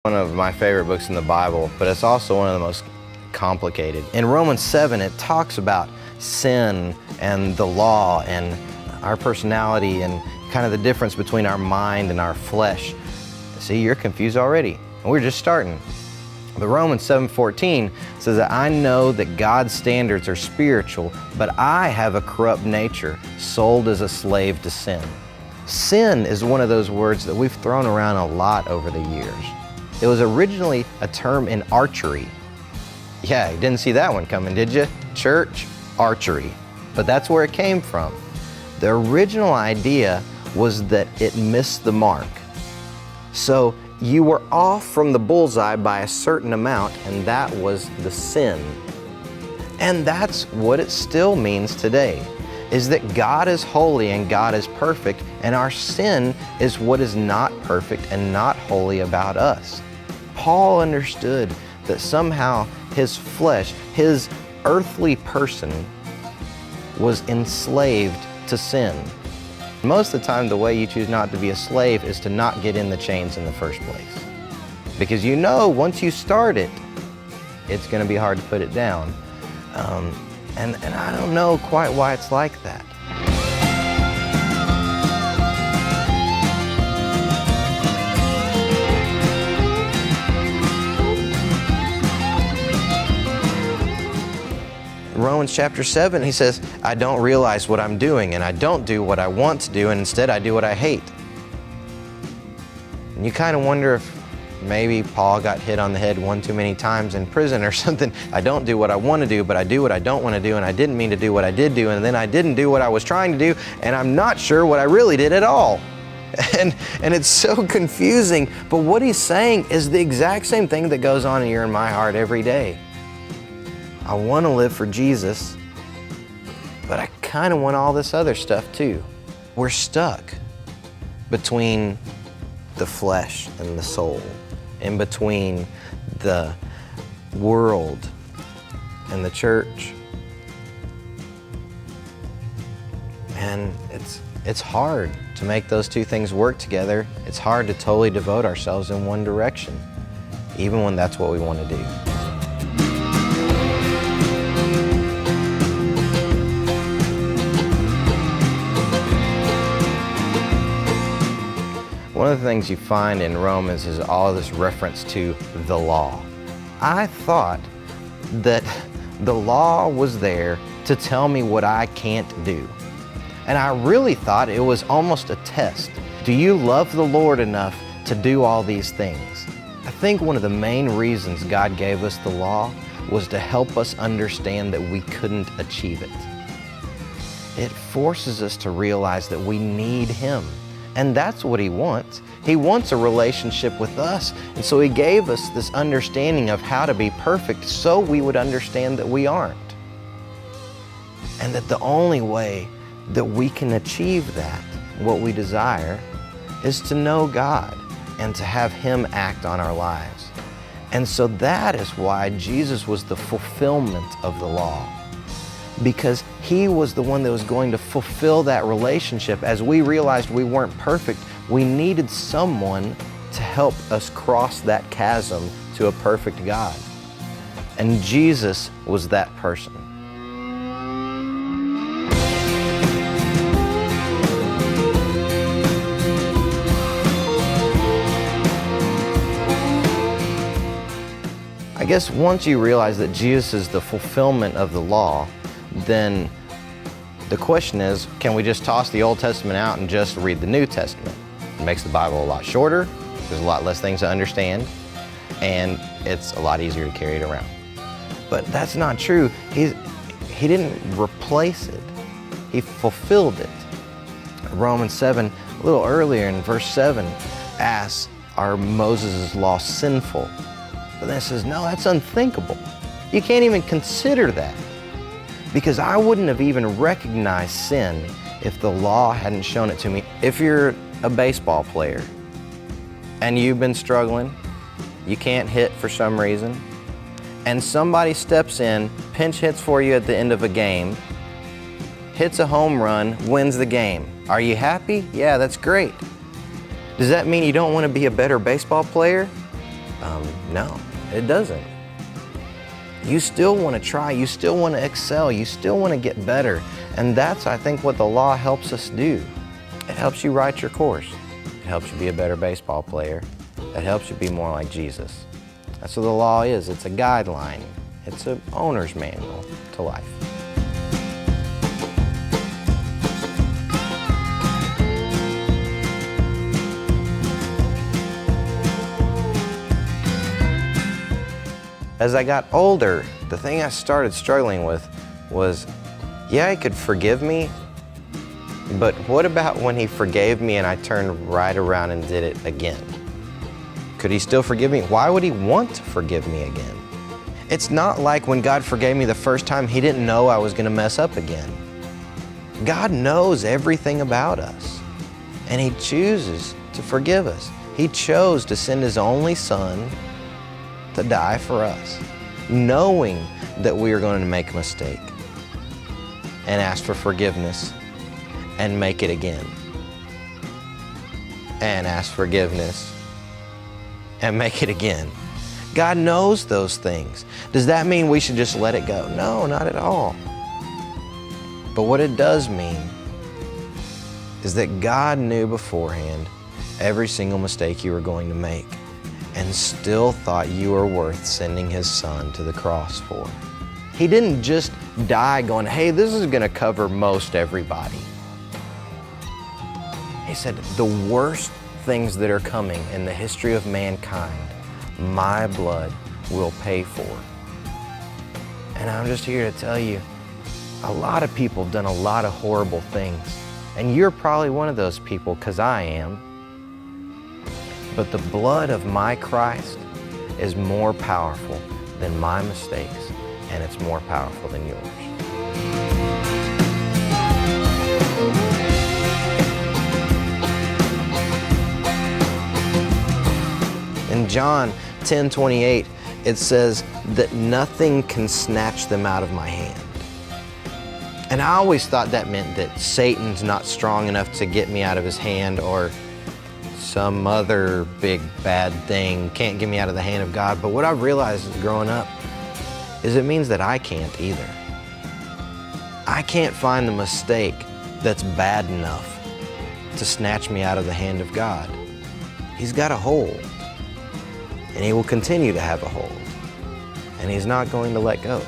One of my favorite books in the Bible, but it's also one of the most complicated. In Romans 7, it talks about sin and the law and our personality and kind of the difference between our mind and our flesh. See, you're confused already, and we're just starting. But Romans 7:14 says that I know that God's standards are spiritual, but I have a corrupt nature, sold as a slave to sin. Sin is one of those words that we've thrown around a lot over the years. It was originally a term in archery. Yeah, you didn't see that one coming, did you? Church, archery. But that's where it came from. The original idea was that it missed the mark. So you were off from the bullseye by a certain amount, and that was the sin. And that's what it still means today, is that God is holy and God is perfect, and our sin is what is not perfect and not holy about us. Paul understood that somehow his flesh, his earthly person, was enslaved to sin. Most of the time, the way you choose not to be a slave is to not get in the chains in the first place. Because you know once you start it, it's going to be hard to put it down. And I don't know quite why it's like that. Romans chapter 7, he says, I don't realize what I'm doing, and I don't do what I want to do, and instead I do what I hate. And you kind of wonder if maybe Paul got hit on the head one too many times in prison or something. I don't do what I want to do, but I do what I don't want to do, and I didn't mean to do what I did do, and then I didn't do what I was trying to do, and I'm not sure what I really did at all. And it's so confusing, but what he's saying is the exact same thing that goes on in your and my heart every day. I want to live for Jesus, but I kind of want all this other stuff too. We're stuck between the flesh and the soul, in between the world and the church. And it's hard to make those two things work together. It's hard to totally devote ourselves in one direction, even when that's what we want to do. One of the things you find in Romans is all this reference to the law. I thought that the law was there to tell me what I can't do. And I really thought it was almost a test. Do you love the Lord enough to do all these things? I think one of the main reasons God gave us the law was to help us understand that we couldn't achieve it. It forces us to realize that we need Him. And that's what He wants. He wants a relationship with us. And so He gave us this understanding of how to be perfect so we would understand that we aren't. And that the only way that we can achieve that, what we desire, is to know God and to have Him act on our lives. And so that is why Jesus was the fulfillment of the law. Because He was the one that was going to fulfill that relationship. As we realized we weren't perfect, we needed someone to help us cross that chasm to a perfect God. And Jesus was that person. I guess once you realize that Jesus is the fulfillment of the law, then the question is, can we just toss the Old Testament out and just read the New Testament? It makes the Bible a lot shorter, there's a lot less things to understand, and it's a lot easier to carry it around. But that's not true. He didn't replace it. He fulfilled it. Romans 7, a little earlier in verse 7, asks, are Moses' law sinful? But then it says, no, that's unthinkable. You can't even consider that. Because I wouldn't have even recognized sin if the law hadn't shown it to me. If you're a baseball player and you've been struggling, you can't hit for some reason, and somebody steps in, pinch hits for you at the end of a game, hits a home run, wins the game. Are you happy? Yeah, that's great. Does that mean you don't want to be a better baseball player? No, it doesn't. You still want to try, you still want to excel, you still want to get better. And that's, I think, what the law helps us do. It helps you write your course. It helps you be a better baseball player. It helps you be more like Jesus. That's what the law is. It's a guideline. It's an owner's manual to life. As I got older, the thing I started struggling with was, yeah, he could forgive me, but what about when he forgave me and I turned right around and did it again? Could he still forgive me? Why would he want to forgive me again? It's not like when God forgave me the first time, he didn't know I was gonna mess up again. God knows everything about us, and he chooses to forgive us. He chose to send his only son to die for us, knowing that we are going to make a mistake and ask for forgiveness and make it again and ask forgiveness and make it again. God knows those things. Does that mean we should just let it go? No, not at all. But what it does mean is that God knew beforehand every single mistake you were going to make, and still thought you were worth sending his son to the cross for. He didn't just die going, hey, this is gonna cover most everybody. He said, the worst things that are coming in the history of mankind, my blood will pay for. And I'm just here to tell you, a lot of people have done a lot of horrible things. And you're probably one of those people, because I am. But the blood of my Christ is more powerful than my mistakes, and it's more powerful than yours. In John 10:28, it says that nothing can snatch them out of my hand. And I always thought that meant that Satan's not strong enough to get me out of his hand, or some other big bad thing can't get me out of the hand of God. But what I've realized growing up is it means that I can't either. I can't find the mistake that's bad enough to snatch me out of the hand of God. He's got a hold, and he will continue to have a hold, and he's not going to let go.